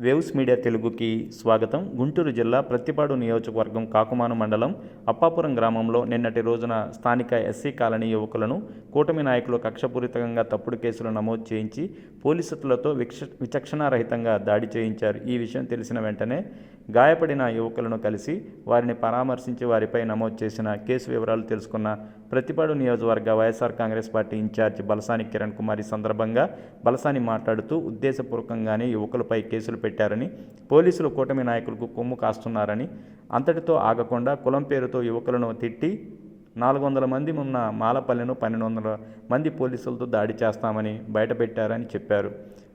Waves media తెలుగుకి స్వాగతం. గుంటూరు జిల్లా ప్రత్తిపాడు నియోజకవర్గం కాకుమాను మండలం అప్పాపురం గ్రామంలో నిన్నటి రోజున స్థానిక ఎస్సీ కాలనీ యువకులను కూటమి నాయకులు కక్షపూరితంగా తప్పుడు కేసులు నమోదు చేయించి పోలీసులతో విచక్షణారహితంగా దాడి చేయించారు. ఈ విషయం తెలిసిన వెంటనే గాయపడిన యువకులను కలిసి వారిని పరామర్శించి వారిపై నమోదు చేసిన కేసు వివరాలు తెలుసుకున్న ప్రత్తిపాడు నియోజకవర్గ వైఎస్ఆర్ కాంగ్రెస్ పార్టీ ఇన్ఛార్జి బలసాని కిరణ్ కుమార్ ఈ సందర్భంగా బలసాని మాట్లాడుతూ ఉద్దేశపూర్వకంగానే యువకులపై కేసులు పెట్టారని, పోలీసులు కూటమి నాయకులకు కొమ్ము కాస్తున్నారని, అంతటితో ఆగకుండా కులం పేరుతో యువకులను తిట్టి 400 మంది ఉన్న మాలపల్లెను 1200 మంది పోలీసులతో దాడి చేస్తామని బయటపెట్టారని చెప్పారు.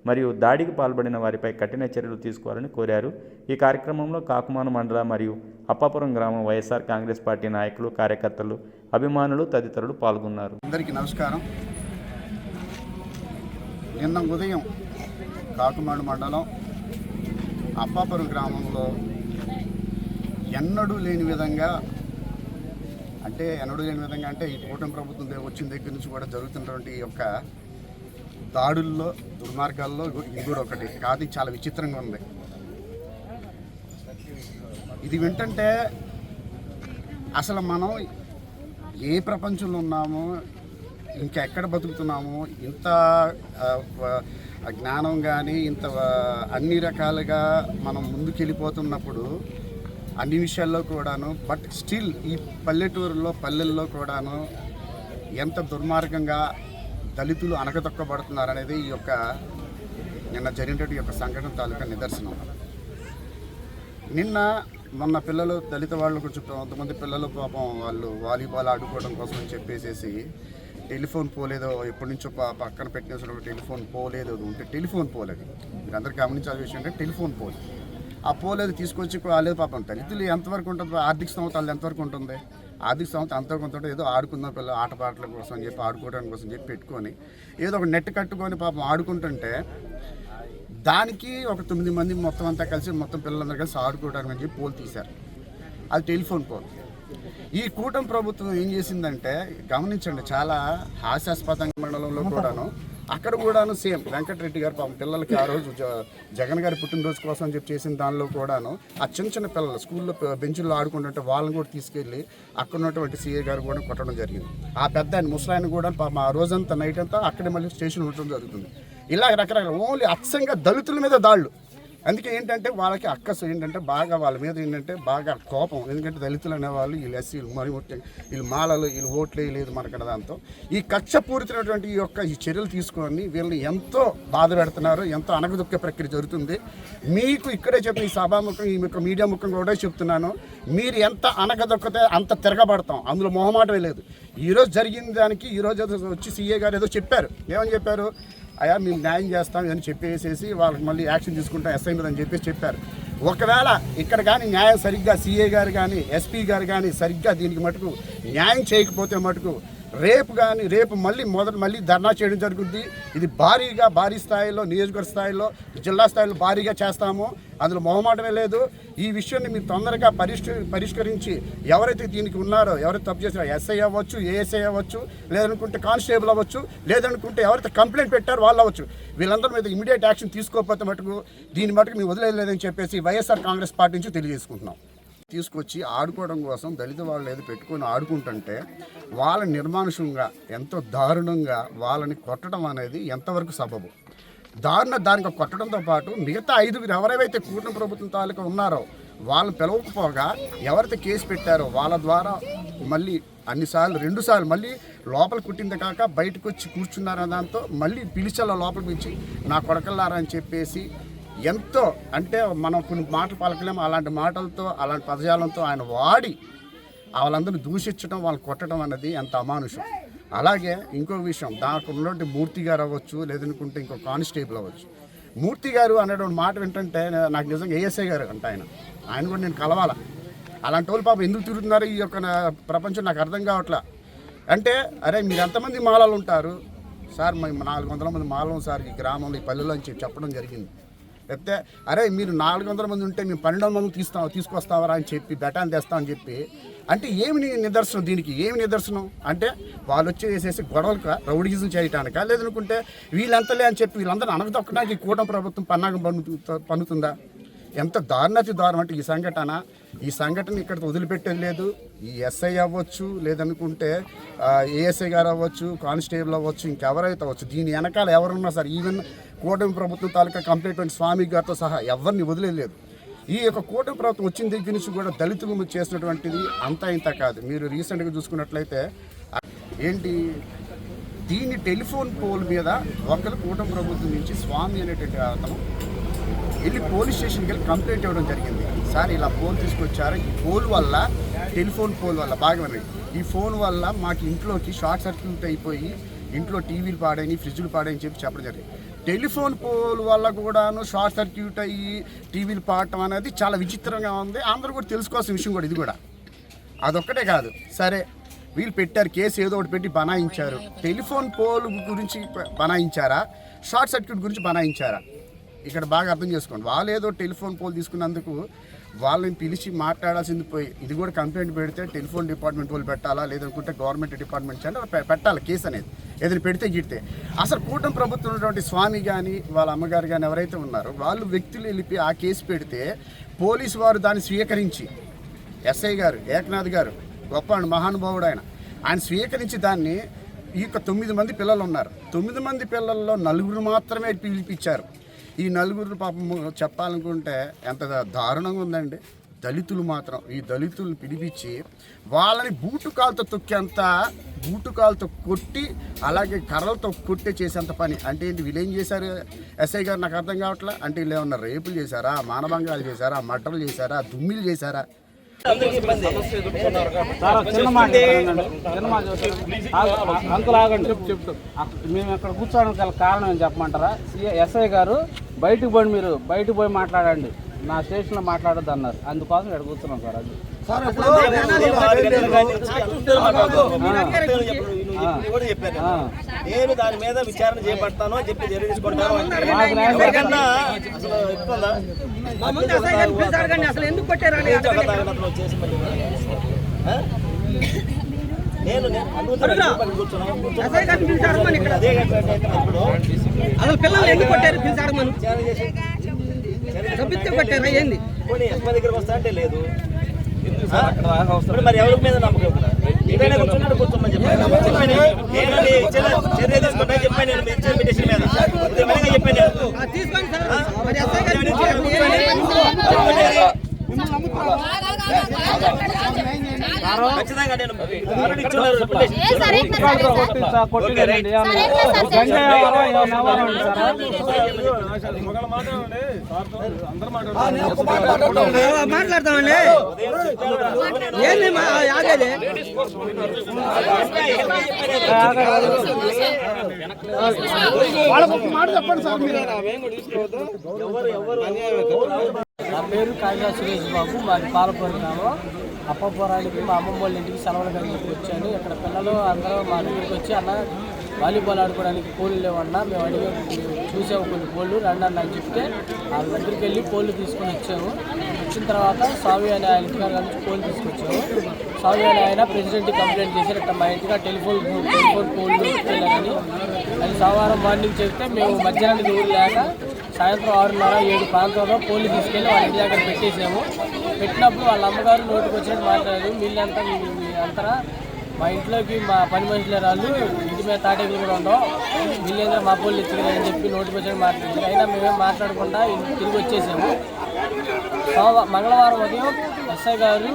మరియు దాడికి పాల్పడిన వారిపై కఠిన చర్యలు తీసుకోవాలని కోరారు. ఈ కార్యక్రమంలో కాకుమాను మండల మరియు అప్పాపురం గ్రామం వైఎస్ఆర్ కాంగ్రెస్ పార్టీ నాయకులు, కార్యకర్తలు, అభిమానులు తదితరులు పాల్గొన్నారు. అందరికీ నమస్కారం. నిన్న ఉదయం కాకుమాను మండలం అప్పాపురం గ్రామంలో ఎన్నడూ లేని విధంగా అంటే ఈ కూటమి ప్రభుత్వం వచ్చిన దగ్గర నుంచి కూడా జరుగుతున్నటువంటి ఈ యొక్క దాడుల్లో, దుర్మార్గాల్లో ఇది కూడా ఒకటి కాదు. చాలా విచిత్రంగా ఉంది. ఇది వింటుంటే అసలు మనం ఏ ప్రపంచంలో ఉన్నామో, ఇంకెక్కడ బతుకుతున్నామో, ఇంత జ్ఞానం కానీ ఇంత అన్ని రకాలుగా మనం ముందుకెళ్ళిపోతున్నప్పుడు అన్ని విషయాల్లో కూడాను, బట్ స్టిల్ ఈ పల్లెల్లో కూడాను ఎంత దుర్మార్గంగా దళితులు అణగదొక్కబడుతున్నారనేది ఈ యొక్క నిన్న జరిగినటువంటి యొక్క సంఘటన తాలూకా నిదర్శనం. మొన్న పిల్లలు, దళిత వాళ్ళు కొంతమంది పిల్లలు పాపం వాళ్ళు వాలీబాల్ ఆడుకోవడం కోసం అని చెప్పేసి టెలిఫోన్ పోలేదో, ఎప్పటి నుంచో పక్కన పెట్టిన టెలిఫోన్ పోలేదు, ఉంటే టెలిఫోన్ పోలేదు. మీరు అందరూ గమనించాల్సిన విషయం అంటే టెలిఫోన్ పోలేదు. ఆ పోలేదు తీసుకొచ్చి వాళ్ళేదో పాపం దళితులు ఎంతవరకు ఉంటుంది, ఆర్థిక స్థోమత ఎంతవరకు ఉంటుంది, ఆర్థిక స్థోమత అంతవరకు ఉంటుంది. ఏదో ఆడుకుందాం పిల్లలు ఆటపాటల కోసం అని చెప్పి, ఆడుకోవడానికి కోసం చెప్పి పెట్టుకొని ఏదో ఒక నెట్ కట్టుకొని పాపం ఆడుకుంటుంటే దానికి ఒక 9 మంది మొత్తం అంతా కలిసి, మొత్తం పిల్లలందరూ కలిసి ఆడుకోవడానికి అని చెప్పి పోల్ తీశారు. అది టెలిఫోన్ పోల్. ఈ కూటమి ప్రభుత్వం ఏం చేసిందంటే గమనించండి, చాలా హాస్యాస్పదంగా మండలంలో కూడాను, అక్కడ కూడాను సేమ్ వెంకటరెడ్డి గారు పాపం పిల్లలకి ఆ రోజు జగన్ గారి పుట్టినరోజు కోసం అని చెప్పి చేసిన దానిలో కూడాను ఆ చిన్న పిల్లలు స్కూల్లో బెంచుల్లో ఆడుకుంటుంటే వాళ్ళని కూడా తీసుకెళ్ళి అక్కడ ఉన్నటువంటి సీఏ గారు కూడా కొట్టడం జరిగింది. ఆ పెద్ద ఆయన ముసలాయన కూడా పాపం ఆ రోజంతా నైట్ అంతా అక్కడే మళ్ళీ స్టేషన్ ఉండటం జరుగుతుంది. ఇలా రకరకాల ఓన్లీ అచ్చంగా దళితుల మీద దాళ్ళు. అందుకే ఏంటంటే వాళ్ళకి అక్కసు ఏంటంటే బాగా వాళ్ళ మీద ఏంటంటే బాగా కోపం. ఎందుకంటే దళితులు అనేవాళ్ళు వీళ్ళు ఎస్సీలు, మరి వీళ్ళు మాలలు, వీళ్ళు ఓట్లు వేయలేదు మనకడ. దాంతో ఈ కక్షపూరితమైనటువంటి ఈ చర్యలు తీసుకొని వీళ్ళని ఎంతో బాధ పెడుతున్నారు, ఎంతో అణగదొక్కే ప్రక్రియ జరుగుతుంది. మీకు ఇక్కడే చెప్పిన ఈ సభాముఖం, ఈ మీడియా ముఖం కూడా చెప్తున్నాను, మీరు ఎంత అణగదొక్కితే అంత తిరగబడతాం. అందులో మొహమాటమే లేదు. ఈరోజు జరిగిన దానికి ఈరోజు వచ్చి సీఏ గారు ఏదో చెప్పారు. ఏమని చెప్పారు? అయ్యా మేము న్యాయం చేస్తాం అని చెప్పేసి వాళ్ళకి మళ్ళీ యాక్షన్ తీసుకుంటాం ఎస్ఐ మీద అని చెప్పారు. ఒకవేళ ఇక్కడ కానీ న్యాయం సరిగ్గా సీఏ గారు కానీ ఎస్పీ గారు కానీ సరిగ్గా దీనికి మటుకు న్యాయం చేయకపోతే మటుకు రేపు మళ్ళీ ధర్నా చేయడం జరుగుద్ది. ఇది భారీ స్థాయిలో, నియోజకవర్గ స్థాయిలో, జిల్లా స్థాయిలో భారీగా చేస్తాము. అందులో మొహమాటమే లేదు. ఈ విషయాన్ని మీరు తొందరగా పరిష్కరించి ఎవరైతే దీనికి ఉన్నారో, ఎవరైతే తప్పు చేసినారో, ఎస్ఐ అవ్వచ్చు, ఏఎస్ఐ అవ్వచ్చు, లేదనుకుంటే కానిస్టేబుల్ అవ్వచ్చు, లేదనుకుంటే ఎవరైతే కంప్లైంట్ పెట్టారో వాళ్ళు అవ్వచ్చు, వీళ్ళందరి మీద ఇమీడియట్ యాక్షన్ తీసుకోకపోతే మటుకు దీని మటుకు మేము వదిలేదని చెప్పేసి వైఎస్ఆర్ కాంగ్రెస్ పార్టీ నుంచి తెలియజేసుకుంటున్నాం. తీసుకొచ్చి ఆడుకోవడం కోసం దళిత వాళ్ళు ఏదో పెట్టుకొని ఆడుకుంటుంటే వాళ్ళ నిర్మానుషంగా, ఎంతో దారుణంగా వాళ్ళని కొట్టడం అనేది ఎంతవరకు సబబు? దానికి కొట్టడంతో పాటు మిగతా 5 ఎవరైతే కూటమి ప్రభుత్వం తాలూకా ఉన్నారో వాళ్ళు పిలవకపోగా ఎవరైతే కేసు పెట్టారో వాళ్ళ ద్వారా మళ్ళీ 2 సార్లు మళ్ళీ లోపల కుట్టింది కాక బయటకు వచ్చి కూర్చున్నారన్న దాంతో మళ్ళీ పిలిచాల లోపలికి పిలిచి నా కొడకల్లారా అని చెప్పేసి ఎంతో, అంటే మనం కొన్ని మాటలు పలకలేము, అలాంటి మాటలతో, అలాంటి పదజాలంతో ఆయన వాడి వాళ్ళందరినీ దూషించడం, వాళ్ళు కొట్టడం అన్నది ఎంత అమానుషం. అలాగే ఇంకో విషయం, దానికి ఉన్నటువంటి మూర్తి గారు అవ్వచ్చు, లేదనుకుంటే ఇంకో కానిస్టేబుల్ అవ్వచ్చు. మూర్తి గారు అనేటువంటి మాట వింటుంటే నాకు నిజంగా ఏఎస్ఐ గారు అంటే ఆయన కూడా నేను కలవాలా. అలాంటి వాళ్ళు పాపం ఎందుకు తిరుగుతున్నారు ఈ యొక్క ప్రపంచం నాకు అర్థం కావట్లా. అంటే అరే మీరు ఎంతమంది మాలలు ఉంటారు సార్? మేము 400 మంది మాలం సార్ ఈ గ్రామంలో, ఈ పల్లెలో అని చెప్పడం జరిగింది. చెప్తే అరే మీరు 400 మంది ఉంటే మేము 1200 మంది తీసుకొస్తావరా అని చెప్పి బెటాన్ తెస్తామని చెప్పి అంటే ఏమి నిదర్శనం, దీనికి ఏమి నిదర్శనం అంటే వాళ్ళు వచ్చేసేసి గొడవలు రౌడీజం చేయటానికా, లేదనుకుంటే వీళ్ళంతలే అని చెప్పి వీళ్ళందరూ అణగదొక్కడానికి కూటమి ప్రభుత్వం పన్నాగం పన్నుతుందా? ఎంత దారుణాతి దారుణం అంటే ఈ సంఘటన ఇక్కడ వదిలిపెట్టేది లేదు. ఈ ఎస్ఐ అవ్వచ్చు, లేదనుకుంటే ఏఎస్ఐ గారు అవ్వచ్చు, కానిస్టేబుల్ అవ్వచ్చు, ఇంకెవరైతే అవ్వచ్చు, దీని వెనకాల ఎవరున్నా సరే ఈవెన్ కూటమి ప్రభుత్వం తాలూకా కంప్లైంట్ స్వామి గారితో సహా ఎవరిని వదిలేదు. ఈ యొక్క కూటమి ప్రభుత్వం వచ్చిన దగ్గర నుంచి కూడా దళితులు చేసినటువంటిది అంతా ఇంత కాదు. మీరు రీసెంట్గా చూసుకున్నట్లయితే ఏంటి దీన్ని టెలిఫోన్ పోల్ మీద ఒకరు కూటమి ప్రభుత్వం నుంచి స్వామి అనేటువంటి అతను వెళ్ళి పోలీస్ స్టేషన్కి వెళ్ళి కంప్లైంట్ ఇవ్వడం జరిగింది. సార్ ఇలా పోల్ తీసుకొచ్చారు, ఈ పోల్ వల్ల టెలిఫోన్ పోల్ వల్ల బాగా ఈ ఫోన్ వల్ల మాకు ఇంట్లోకి షార్ట్ సర్క్యూట్ అయిపోయి ఇంట్లో టీవీలు పాడైన ఫ్రిడ్జ్లు పాడని చెప్పడం జరిగింది. టెలిఫోన్ పోల్ వల్ల కూడాను షార్ట్ సర్క్యూట్ అయ్యి టీవీలు పాడటం అనేది చాలా విచిత్రంగా ఉంది. అందరూ కూడా తెలుసుకోవాల్సిన విషయం కూడా ఇది కూడా. అదొక్కటే కాదు, సరే వీళ్ళు పెట్టారు కేసు ఏదో ఒకటి పెట్టి బనాయించారు. టెలిఫోన్ పోల్ గురించి బనాయించారా, షార్ట్ సర్క్యూట్ గురించి బనాయించారా? ఇక్కడ బాగా అర్థం చేసుకోండి. వాళ్ళు ఏదో టెలిఫోన్ పోల్ తీసుకున్నందుకు వాళ్ళని పిలిచి మాట్లాడాల్సింది పోయి ఇది కూడా కంప్లైంట్ పెడితే టెలిఫోన్ డిపార్ట్మెంట్ వాళ్ళు పెట్టాలా, లేదనుకుంటే గవర్నమెంట్ డిపార్ట్మెంట్ పెట్టాలి కేసు అనేది. ఏదైనా పెడితే గిడితే అసలు కూటమి ప్రభుత్వం ఉన్నటువంటి స్వామి కానీ వాళ్ళ అమ్మగారు కానీ ఎవరైతే ఉన్నారో వాళ్ళు వ్యక్తులు వెళ్ళి ఆ కేసు పెడితే పోలీసు వారు దాన్ని స్వీకరించి ఎస్ఐ గారు ఏకనాథ్ గారు గొప్ప మహానుభావుడు ఆయన స్వీకరించి దాన్ని ఈ యొక్క 9 మంది పిల్లలు ఉన్నారు. 9 మంది పిల్లల్లో 4 మాత్రమే పిలిపించారు. ఈ 4 పాపం చెప్పాలనుకుంటే ఎంత దారుణంగా ఉందండి. దళితులు మాత్రం ఈ దళితులను పిలిపించి వాళ్ళని బూటుకాలతో తొక్కేంత బూటుకాలతో కొట్టి అలాగే కర్రలతో కొట్టే చేసేంత పని. అంటే ఏంటి వీళ్ళు ఏం చేశారు ఎస్ఐ గారు నాకు అర్థం కావట్లా. అంటే వీళ్ళు ఏమన్నా రేపులు చేశారా, మానభంగాలు చేశారా, మర్డర్లు చేశారా, దుమ్మిలు చేశారా? అంకుల్ ఆగండి చెప్తూ మేము ఇక్కడ కూర్చోడానికి గల కారణం ఏం చెప్పమంటారా? ఎస్ఐ గారు బయటకు పోయి మీరు బయటకు పోయి మాట్లాడండి, నా స్టేషన్లో మాట్లాడొద్దు అన్నారు. అందుకోసం ఇక్కడ కూర్చున్నాం సార్. నేను దాని మీద విచారణ చేపడతాను అని చెప్పి తెలియజేసుకుంటాను. అసలు పిల్లలు ఎందుకు కొట్టారు? పిలిచాడమని కొట్టారా ఏంది? దగ్గర వస్తా అంటే లేదు. మరి ఎవరి మీద నమ్మకం? ఏదైనా కూర్చున్నాడు కూర్చోమని చెప్పాను. చర్య తీసుకుంటా చెప్పాను. నేను పిటిషన్ మీద చెప్పాను. ఖచ్చితంగా నేను మాట్లాడతామండి. ఏంది ఆగేది? మాట చెప్పండి సార్. నా పేరు కాజా సురేష్ బాబు, మాది పాలపూర్ గ్రామం. అప్పపురానికి మా అమ్మమ్మ వాళ్ళ ఇంటికి సెలవులు కలిగి వచ్చాను. ఇక్కడ పిల్లలు అందరూ మా దగ్గరికి వచ్చి అన్న వాలీబాల్ ఆడుకోవడానికి పోలు లేవన్నా, మేము అడిగి చూసాము కొన్ని పోళ్ళు రండి అన్న అని చెప్తే వాళ్ళ దగ్గరికి వెళ్ళి పోళ్ళు తీసుకొని వచ్చాము. వచ్చిన తర్వాత స్వామి అనే ఆయన ఇంటికాడ నుంచి పోలు తీసుకొచ్చాము. స్వామి అనే ఆయన ప్రెసిడెంట్కి కంప్లైంట్ చేశారు, ఇక్కడ మా ఇంటిగా టెలిఫోన్ పోళ్ళు వెళ్ళాలని. అది సోమవారం మార్నింగ్ చెప్తే మేము మధ్యాహ్నానికి ఊరు లేక సాయంత్రం 6:30-7 ప్రాంతంలో పోలీసు తీసుకెళ్ళి వాళ్ళ ఇంటి దగ్గర పెట్టేసాము. పెట్టినప్పుడు వాళ్ళ అమ్మగారు నోటికి వచ్చినట్టు మాట్లాడారు. వీళ్ళంతా మీ అంతరా మా ఇంట్లోకి మా పని మనుషులే రాళ్ళు, ఇంటి మీద తాటేకులు కూడా ఉండవు, వీళ్ళేంద్ర మా పోలీసు ఇచ్చుకున్నారని చెప్పి నోటికి వచ్చినట్టు మాట్లాడారు. అయినా మేమేం మాట్లాడకుండా తిరిగి వచ్చేసాము. మంగళవారం ఉదయం ఎస్ఐ గారు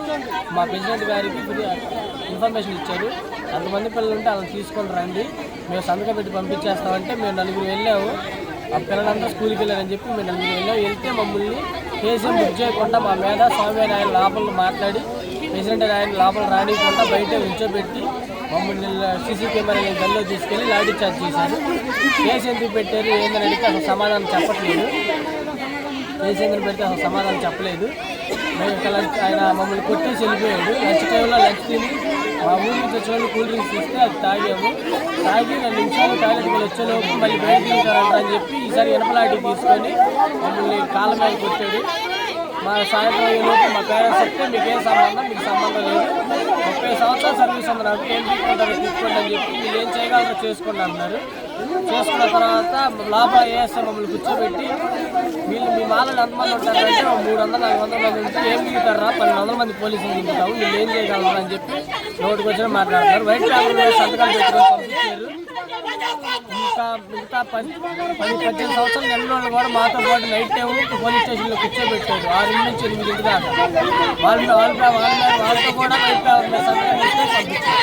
మా ప్రెసిడెంట్ గారికి ఇన్ఫర్మేషన్ ఇచ్చారు. అంతమంది పిల్లలు ఉంటే వాళ్ళని తీసుకొని రండి, మేము సంతకం పెట్టి పంపించేస్తామంటే మేము 4 వెళ్ళాము. ఆ పిల్లలంతా స్కూల్కి వెళ్ళారని చెప్పి మేము 4 వెళ్ళాము. వెళ్తే మమ్మల్ని కేసు బుక్ చేయకుండా మా మీద స్వామి ఆయన లోపల మాట్లాడి ప్రెసిడెంట్ ఆయన లోపల రానియకుండా బయట ఉంచోబెట్టి మమ్మల్ని సీసీ కెమెరా గల్లో తీసుకెళ్ళి లాఠీ చార్జ్ చేశారు. కేసు ఎందుకు పెట్టారు ఏందని అడిగితే అసలు సమాధానం చెప్పట్లేదు. కేసు ఎందుకు పెడితే అసలు సమాధానం చెప్పలేదు. మేము ఇక్కడ ఆయన మమ్మల్ని కొట్టేసి వెళ్ళిపోయాడు. లంచ్ టైంలో లంచ్ తిని మా ఊరి నుంచి వచ్చే కూల్ డ్రింక్స్ ఇస్తే అది తాగాము. తాగి 2 నిమిషాలు టాయిలెట్కి వచ్చేలోపు మళ్ళీ బయట దిగుతారంట అని చెప్పి ఈసారి ఇనపలాంటి తీసుకొని మమ్మల్ని కాళ్ళ మీద కొట్టాడు. మా సాయంత్రం అయ్యేలోపు మా పేరెంట్స్ చెప్తే మీకేం సంబంధం, మీకు సంబంధం లేదు, 30 సంవత్సరాల సర్వీస్ ఉంది నాకు, ఏం తీసుకుంటారో తీసుకోండి అని చెప్పి మీరు ఏం చేయగలరో చేసుకోండి అన్నారు. చేసుకున్న తర్వాత లోపల ఏఎస్ఐ మమ్మల్ని కూర్చోబెట్టి వీళ్ళు మీ మాలలో ఎంతమంది ఉంటారంటే 300-400 మంది ఉంటే ఏం దిగుతారా 1200 మంది పోలీసులు దిగుతావు, వీళ్ళు ఏం చేయగలరు అని చెప్పి నోటికి వచ్చిన మాట్లాడుతున్నారు. వైట్ పేపర్ మీద సంతకాలు పెట్టుకొని పంపించారు. ఇంకా మిగతా 10-15 సంవత్సరాలు నెల వాళ్ళు కూడా మాతో పాటు నైట్ టైం పోలీస్ స్టేషన్లో కూర్చోబెట్టారు 6 నుంచి 8 దాకా. వాళ్ళతో కూడా వైట్ పేపర్ మీద సంతకాలు పెట్టుకొని పంపించారు.